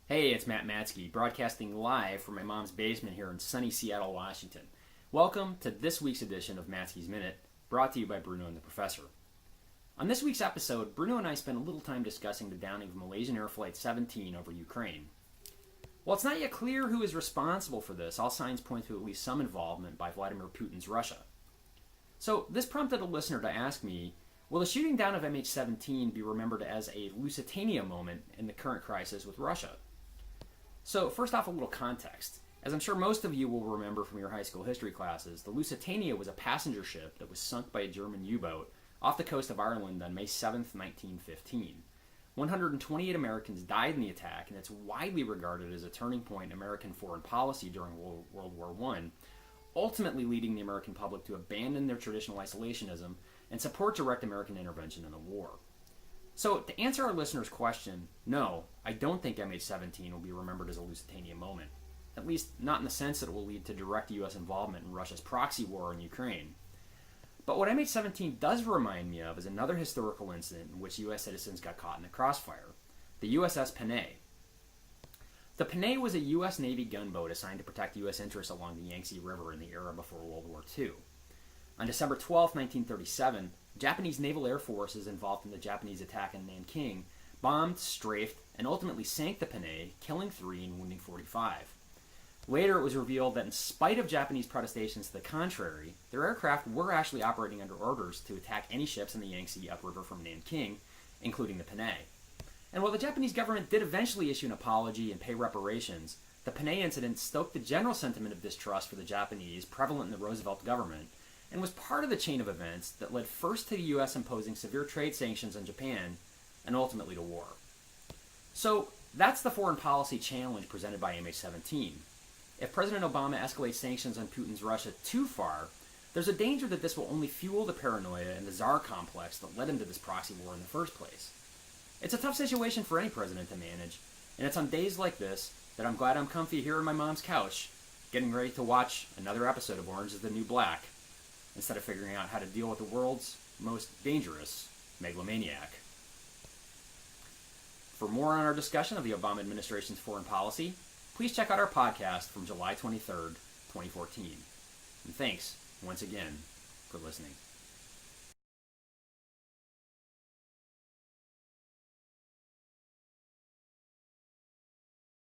Hey, it's Matski, broadcasting live from my mom's basement here in sunny Seattle, Washington. Welcome to this week's edition of Matski's Minute, brought to you by Bruno and the Professor. On this week's episode, Bruno and I spent a little time discussing the downing of Malaysian Air Flight 17 over Ukraine. While it's not yet clear who is responsible for this, all signs point to at least some involvement by Vladimir Putin's Russia. So this prompted a listener to ask me, will the shooting down of MH17 be remembered as a Lusitania moment in the current crisis with Russia? So first off, a little context. As I'm sure most of you will remember from your high school history classes, the Lusitania was a passenger ship that was sunk by a German U-boat off the coast of Ireland on May 7, 1915. 128 Americans died in the attack, and it's widely regarded as a turning point in American foreign policy during World War I, ultimately leading the American public to abandon their traditional isolationism and support direct American intervention in the war. So, to answer our listener's question, no, I don't think MH17 will be remembered as a Lusitania moment. At least, not in the sense that it will lead to direct U.S. involvement in Russia's proxy war in Ukraine. But what MH17 does remind me of is another historical incident in which U.S. citizens got caught in the crossfire, the U.S.S. Panay. The Panay was a U.S. Navy gunboat assigned to protect U.S. interests along the Yangtze River in the era before World War II. On December 12, 1937, Japanese Naval Air Forces involved in the Japanese attack in Nanking bombed, strafed, and ultimately sank the Panay, killing 3 and wounding 45. Later, it was revealed that in spite of Japanese protestations to the contrary, their aircraft were actually operating under orders to attack any ships in the Yangtze upriver from Nanking, including the Panay. And while the Japanese government did eventually issue an apology and pay reparations, the Panay incident stoked the general sentiment of distrust for the Japanese prevalent in the Roosevelt government, and was part of the chain of events that led first to the U.S. imposing severe trade sanctions on Japan, and ultimately to war. So, that's the foreign policy challenge presented by MH17. If President Obama escalates sanctions on Putin's Russia too far, there's a danger that this will only fuel the paranoia and the czar complex that led him to this proxy war in the first place. It's a tough situation for any president to manage, and it's on days like this that I'm glad I'm comfy here on my mom's couch, getting ready to watch another episode of Orange is the New Black, instead of figuring out how to deal with the world's most dangerous megalomaniac. For more on our discussion of the Obama administration's foreign policy, please check out our podcast from July 23rd, 2014. And thanks, once again, for listening.